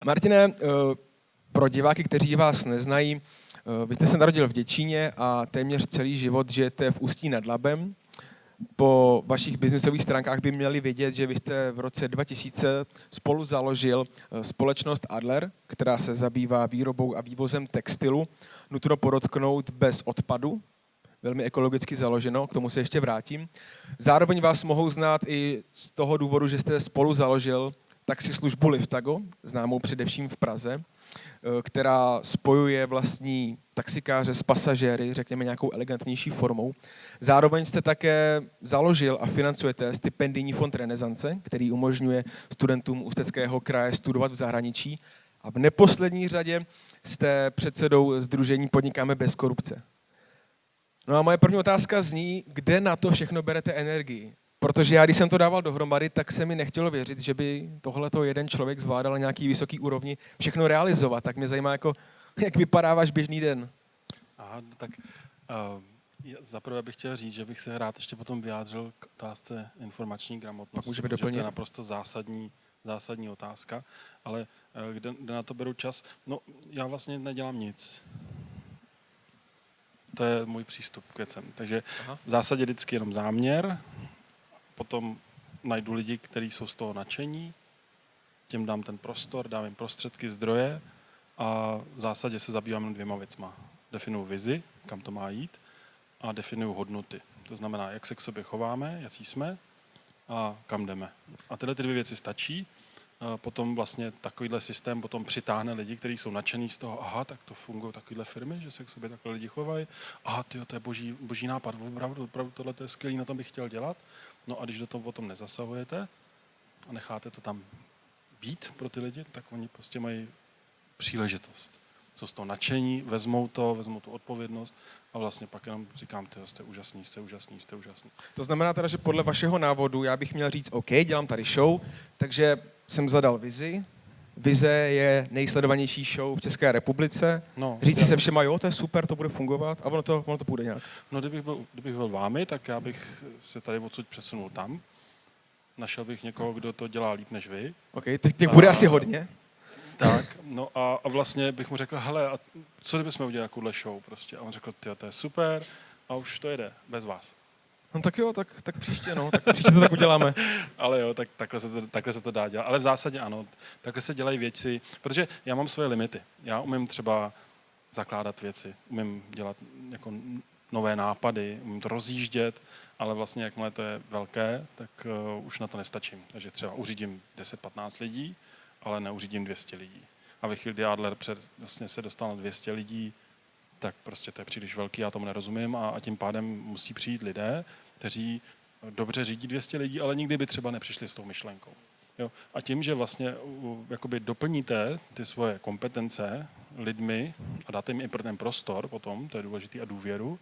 Martine, pro diváky, kteří vás neznají, vy jste se narodil v Děčíně a téměř celý život žijete v Ústí nad Labem. Po vašich biznisových stránkách by měli vědět, že vy jste v roce 2000 spolu založil společnost Adler, která se zabývá výrobou a vývozem textilu. Nutno podotknout bez odpadu, velmi ekologicky založeno, k tomu se ještě vrátím. Zároveň vás mohou znát i z toho důvodu, že jste spolu založil taxislužbu Liftago, známou především v Praze, která spojuje vlastní taxikáře s pasažéry, řekněme nějakou elegantnější formou. Zároveň jste také založil a financujete stipendijní fond Renesance, který umožňuje studentům Ústeckého kraje studovat v zahraničí. A v neposlední řadě jste předsedou sdružení Podnikáme bez korupce. No a moje první otázka zní, kde na to všechno berete energii? Protože já, když jsem to dával dohromady, tak se mi nechtělo věřit, že by tohleto jeden člověk zvládal na nějaký vysoký úrovni všechno realizovat. Tak mě zajímá, jak vypadá váš běžný den. Aha, tak zaprvé bych chtěl říct, že bych se rád ještě potom vyjádřil k otázce informační gramotnosti. Můžeme doplnit. To je naprosto zásadní otázka, ale kde na to beru čas? No, já vlastně nedělám nic. To je můj přístup k věcem. Takže v zásadě vždycky jenom záměr, potom najdu lidi, kteří jsou z toho nadšení, těm dám ten prostor, dám jim prostředky, zdroje a v zásadě se zabývám jen dvěma věcma. Definuju vizi, kam to má jít, a definuju hodnoty. To znamená, jak se k sobě chováme, jaký jsme a kam jdeme. A tyhle ty dvě věci stačí. Potom vlastně takovýhle systém potom přitáhne lidi, kteří jsou nadšení z toho, aha, tak to fungují takovýhle firmy, že se k sobě takhle lidi chovají, aha, tyjo, to je boží nápad, opravdu tohle je skvělý, na tom bych chtěl dělat. No a když do toho potom nezasahujete a necháte to tam být pro ty lidi, tak oni prostě mají příležitost. Jsou z toho nadšení, vezmou tu odpovědnost a vlastně pak jenom říkám, tyjo, jste úžasný. To znamená teda, že podle vašeho návodu já bych měl říct, OK, dělám tady show, takže jsem zadal vizi. Vize je nejsledovanější show v České republice. No, říct si se všema, jo, to je super, to bude fungovat a ono to půjde nějak. No, kdybych byl vámi, tak já bych se tady odsud přesunul tam. Našel bych někoho, kdo to dělá líp než vy. OK, těch bude asi hodně. Tak, no a vlastně bych mu řekl, hele, a co kdybychom udělali takovouhle show prostě? A on řekl, tyjo, to je super a už to jede, bez vás. No tak jo, tak příště, no, tak příště to tak uděláme. Ale jo, tak takhle se to dá dělat. Ale v zásadě ano, takhle se dělají věci, protože já mám svoje limity. Já umím třeba zakládat věci, umím dělat jako nové nápady, umím to rozjíždět, ale vlastně jakmile to je velké, tak už na to nestačím. Takže třeba uřídím 10-15 lidí, ale neuřídím 200 lidí. A ve chvíli, kdy Adler vlastně se dostal na 200 lidí, tak prostě to je příliš velký, já tomu nerozumím a tím pádem musí přijít lidé, kteří dobře řídí 200 lidí, ale nikdy by třeba nepřišli s tou myšlenkou. Jo? A tím, že vlastně jakoby doplníte ty svoje kompetence lidmi a dáte jim i ten prostor potom, to je důležitý, a důvěru,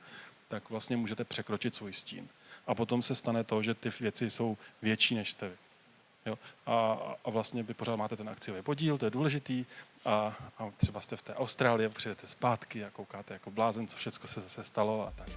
tak vlastně můžete překročit svůj stín. A potom se stane to, že ty věci jsou větší, než jste vy. Jo? A vlastně vy pořád máte ten akciový podíl, to je důležitý, a třeba jste v té Austrálii, přijdete zpátky a koukáte jako blázen, co všechno se zase stalo a tak.